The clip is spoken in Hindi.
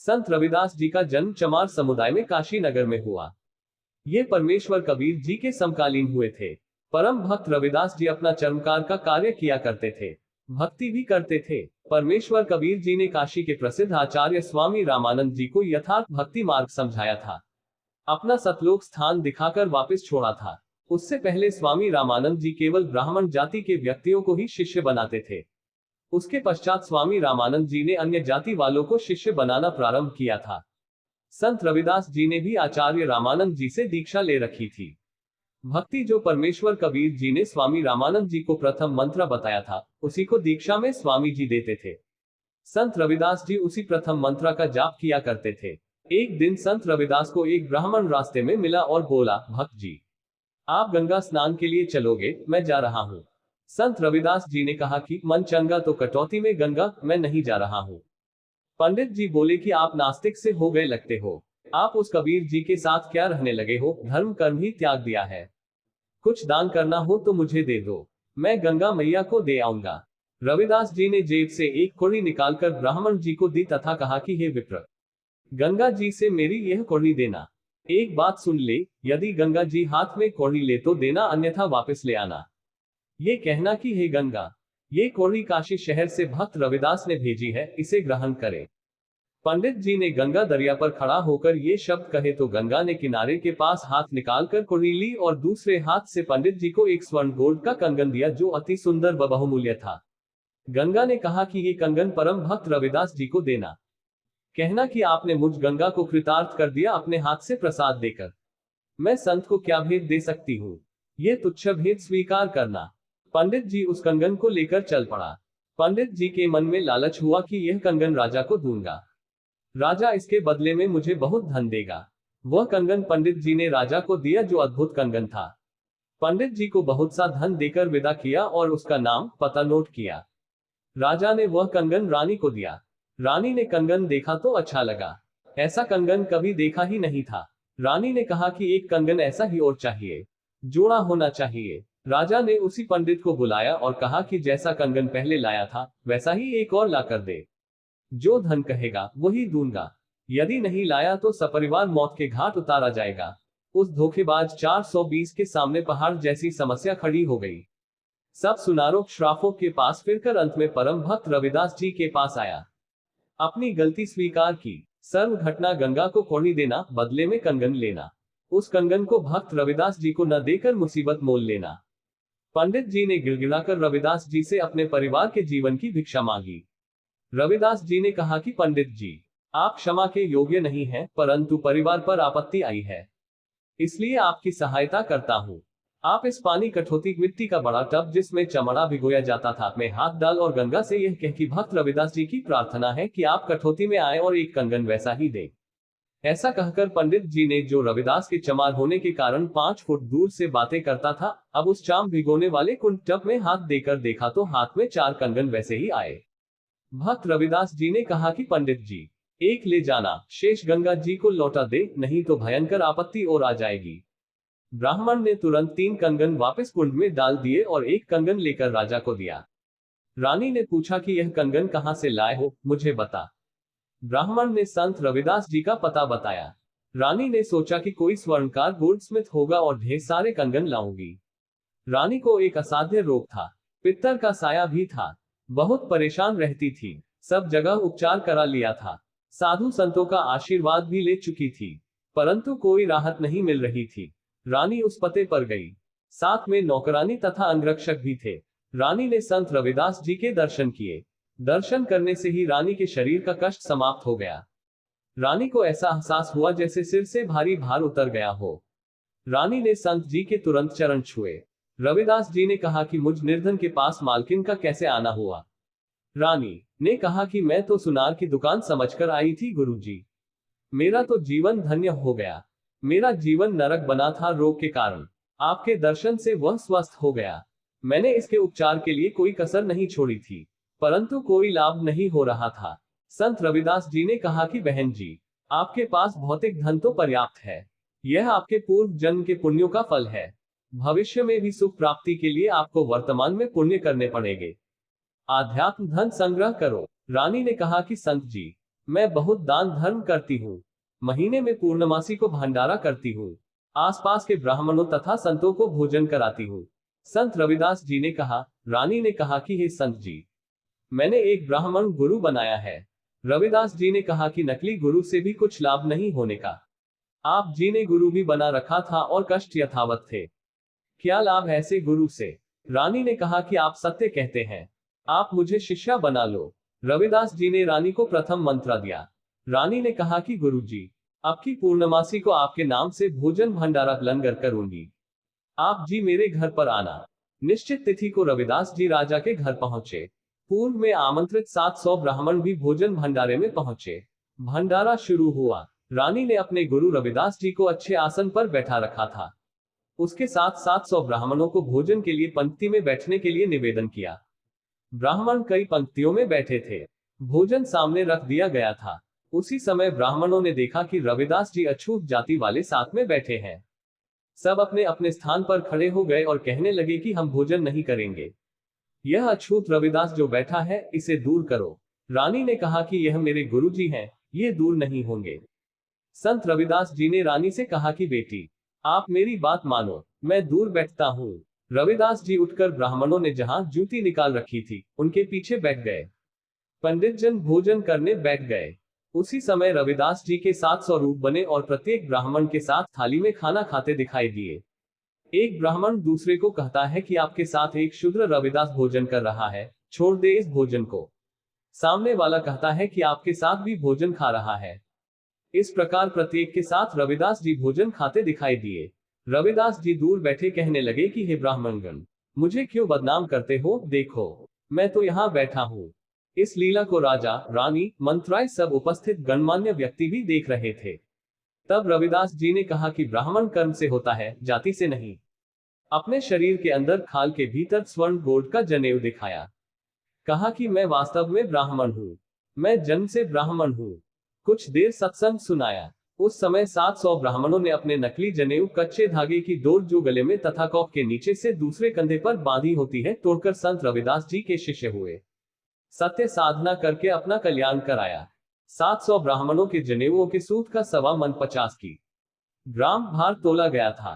संत रविदास जी का जन्म चमार समुदाय में काशी नगर में हुआ। ये परमेश्वर कबीर जी के समकालीन हुए थे। परम भक्त रविदास जी अपना चर्मकार का कार्य किया करते थे, भक्ति भी करते थे। परमेश्वर कबीर जी ने काशी के प्रसिद्ध आचार्य स्वामी रामानंद जी को यथार्थ भक्ति मार्ग समझाया था, अपना सतलोक स्थान दिखाकर वापस छोड़ा था। उससे पहले स्वामी रामानंद जी केवल ब्राह्मण जाति के व्यक्तियों को ही शिष्य बनाते थे। उसके पश्चात स्वामी रामानंद जी ने अन्य जाति वालों को शिष्य बनाना प्रारंभ किया था। संत रविदास जी ने भी आचार्य रामानंद जी से दीक्षा ले रखी थी। भक्ति जो परमेश्वर कबीर जी ने स्वामी रामानंद जी को प्रथम मंत्र बताया था, उसी को दीक्षा में स्वामी जी देते थे। संत रविदास जी उसी प्रथम मंत्र का जाप किया करते थे। एक दिन संत रविदास को एक ब्राह्मण रास्ते में मिला और बोला, भक्त जी, आप गंगा स्नान के लिए चलोगे? मैं जा रहा हूँ। संत रविदास जी ने कहा कि मन चंगा तो कटौती में गंगा, मैं नहीं जा रहा हूँ। पंडित जी बोले कि आप नास्तिक से हो गए लगते हो, आप उस कबीर जी के साथ क्या रहने लगे हो, धर्म कर्म ही त्याग दिया है। कुछ दान करना हो तो मुझे दे दो, मैं गंगा मैया को दे आऊंगा। रविदास जी ने जेब से एक कौड़ी निकालकर ब्राह्मण जी को दी तथा कहा कि हे विप्र, गंगा जी से मेरी यह कौड़ी देना। एक बात सुन ले, यदि गंगा जी हाथ में कौड़ी ले तो देना, अन्यथा वापस ले आना। ये कहना कि हे गंगा, ये कौड़ी काशी शहर से भक्त रविदास ने भेजी है, इसे ग्रहण करे। पंडित जी ने गंगा दरिया पर खड़ा होकर ये शब्द कहे तो गंगा ने किनारे के पास हाथ निकालकर कौड़ी ली और दूसरे हाथ से पंडित जी को एक स्वर्ण गोल्ड का कंगन दिया, जो अति सुंदर व बहुमूल्य था। गंगा ने कहा कि ये कंगन परम भक्त रविदास जी को देना, कहना कि आपने मुझ गंगा को कृतार्थ कर दिया अपने हाथ से प्रसाद देकर। मैं संत को क्या भेद दे सकती हूँ, ये तुच्छ भेद स्वीकार करना। पंडित जी उस कंगन को लेकर चल पड़ा। पंडित जी के मन में लालच हुआ कि यह कंगन राजा को दूंगा, राजा इसके बदले में मुझे बहुत धन देगा। वह कंगन पंडित जी ने राजा को दिया, जो अद्भुत कंगन था। पंडित जी को बहुत सा धन देकर विदा किया और उसका नाम पता नोट किया। राजा ने वह कंगन रानी को दिया। रानी ने कंगन देखा तो अच्छा लगा, ऐसा कंगन कभी देखा ही नहीं था। रानी ने कहा कि एक कंगन ऐसा ही और चाहिए, जोड़ा होना चाहिए। राजा ने उसी पंडित को बुलाया और कहा कि जैसा कंगन पहले लाया था वैसा ही एक और ला कर दे, जो धन कहेगा वही दूंगा, यदि नहीं लाया तो सपरिवार मौत के घाट उतारा जाएगा। उस धोखेबाज 420 के सामने पहाड़ जैसी समस्या खड़ी हो गई। सब सुनारों श्राफों के पास फिरकर अंत में परम भक्त रविदास जी के पास आया, अपनी गलती स्वीकार की। सर्व घटना गंगा को कौड़ी देना, बदले में कंगन लेना, उस कंगन को भक्त रविदास जी को न देकर मुसीबत मोल लेना। पंडित जी ने गिड़गिड़ाकर रविदास जी से अपने परिवार के जीवन की भिक्षा मांगी। रविदास जी ने कहा कि पंडित जी, आप क्षमा के योग्य नहीं हैं, परंतु परिवार पर आपत्ति आई है, इसलिए आपकी सहायता करता हूँ। आप इस पानी कठौती मिट्टी का बड़ा टब जिसमें चमड़ा भिगोया जाता था में हाथ डाल और गंगा से यह कह कि भक्त रविदास जी की प्रार्थना है कि आप कठौती में आए और एक कंगन वैसा ही दे। ऐसा कहकर पंडित जी ने, जो रविदास के चमार होने के कारण 5 फुट दूर से बातें करता था, अब उस चाम भिगोने वाले कुंड टब में हाथ देकर देखा तो हाथ में 4 कंगन वैसे ही आए। भक्त रविदास जी ने कहा कि पंडित जी, एक ले जाना, शेष गंगा जी को लौटा दे, नहीं तो भयंकर आपत्ति और आ जाएगी। ब्राह्मण ने तुरंत 3 कंगन वापस कुंड में डाल दिए और एक कंगन लेकर राजा को दिया। रानी ने पूछा कि यह कंगन कहां से लाए हो, मुझे बता। ब्राह्मण ने संत रविदास जी का पता बताया। रानी ने सोचा कि कोई स्वर्णकार गोल्डस्मिथ होगा और ढेर सारे कंगन लाऊंगी। रानी को एक असाध्य रोग था, पित्तर का साया भी था, बहुत परेशान रहती थी, सब जगह उपचार करा लिया था, साधु संतों का आशीर्वाद भी ले चुकी थी, परंतु कोई राहत नहीं मिल रही थी। रानी उस पते पर गई, साथ में नौकरानी तथा अंगरक्षक भी थे। रानी ने संत रविदास जी के दर्शन किए। दर्शन करने से ही रानी के शरीर का कष्ट समाप्त हो गया। रानी को ऐसा एहसास हुआ जैसे सिर से भारी भार उतर गया हो। रानी ने संत जी के तुरंत चरण छुए। रविदास जी ने कहा कि मुझ निर्धन के पास मालकिन का कैसे आना हुआ। रानी ने कहा कि मैं तो सुनार की दुकान समझकर आई थी गुरुजी, मेरा तो जीवन धन्य हो गया। मेरा जीवन नरक बना था रोग के कारण, आपके दर्शन से वह स्वस्थ हो गया। मैंने इसके उपचार के लिए कोई कसर नहीं छोड़ी थी, परंतु कोई लाभ नहीं हो रहा था। संत रविदास जी ने कहा कि बहन जी, आपके पास भौतिक धन तो पर्याप्त है, यह आपके पूर्व जन्म के पुण्यों का फल है। भविष्य में भी सुख प्राप्ति के लिए आपको वर्तमान में पुण्य करने पड़ेंगे। आध्यात्म धन संग्रह करो। रानी ने कहा कि संत जी, मैं बहुत दान धर्म करती हूँ। महीने में पूर्णमासी को भंडारा करती हूँ। आसपास के ब्राह्मणों तथा संतों को भोजन कराती हूँ। संत रविदास जी ने कहा। रानी ने कहा कि हे संत जी, मैंने एक ब्राह्मण गुरु बनाया है। रविदास जी ने कहा कि नकली गुरु से भी कुछ लाभ नहीं होने का। आप जी ने गुरु भी बना रखा था और कष्ट यथावत थे। क्या लाभ ऐसे गुरु से? रानी ने कहा कि आप सत्य कहते हैं, आप मुझे शिष्या बना लो। रविदास जी ने रानी को प्रथम मंत्र दिया। रानी ने कहा कि गुरु जी, आपकी पूर्णमासी को आपके नाम से भोजन भंडारा लंगर करूंगी। आप जी मेरे घर पर आना। निश्चित तिथि को रविदास जी राजा के घर पहुंचे। पूर्व में आमंत्रित 700 ब्राह्मण भी भोजन भंडारे में पहुंचे। भंडारा शुरू हुआ। रानी ने अपने गुरु रविदास जी को अच्छे आसन पर बैठा रखा था। उसके साथ 700 ब्राह्मणों को भोजन के लिए पंक्ति में बैठने के लिए निवेदन किया। ब्राह्मण कई पंक्तियों में बैठे थे। भोजन सामने रख दिया गया था। उसी समय ब्राह्मणों ने देखा कि रविदास जी अछूत जाति वाले साथ में बैठे हैं। सब अपने अपने स्थान पर खड़े हो गए और कहने लगे कि हम भोजन नहीं करेंगे। यह अछूत रविदास जो बैठा है, इसे दूर करो। रानी ने कहा कि यह मेरे गुरुजी हैं, ये दूर नहीं होंगे। संत रविदास जी ने रानी से कहा कि बेटी, आप मेरी बात मानो, मैं दूर बैठता हूँ। रविदास जी उठकर ब्राह्मणों ने जहां जूती निकाल रखी थी, उनके पीछे बैठ गए। पंडित जन भोजन करने बैठ गए। उसी समय रविदास जी के 700 रूप बने और प्रत्येक ब्राह्मण के साथ थाली में खाना खाते दिखाई दिए। एक ब्राह्मण दूसरे को कहता है कि आपके साथ एक शूद्र रविदास भोजन कर रहा है, छोड़ दे इस भोजन को। सामने वाला कहता है कि आपके साथ भी भोजन खा रहा है। इस प्रकार प्रत्येक के साथ रविदास जी भोजन खाते दिखाई दिए। रविदास जी दूर बैठे कहने लगे कि हे ब्राह्मणगण, मुझे क्यों बदनाम करते हो? देखो, मैं तो यहाँ बैठा हूँ। इस लीला को राजा, रानी, मंत्राय सब उपस्थित गणमान्य व्यक्ति भी देख रहे थे। तब रविदास जी ने कहा कि ब्राह्मण कर्म से होता है, जाति से नहीं। अपने शरीर के अंदर खाल के भीतर स्वर्ण गोल्ड का जनेऊ दिखाया। कहा कि मैं वास्तव में ब्राह्मण हूँ, मैं जन्म से ब्राह्मण हूँ। कुछ देर सत्संग सुनाया। उस समय 700 ब्राह्मणों ने अपने नकली जनेऊ कच्चे धागे की डोर जो गले में तथा कौप के नीचे से दूसरे कंधे पर बांधी होती है, तोड़कर संत रविदास जी के शिष्य हुए। सत्य साधना करके अपना कल्याण कराया। 700 ब्राह्मणों के जनेऊओं के सूत का 1.25 ग्राम भार तोला गया था।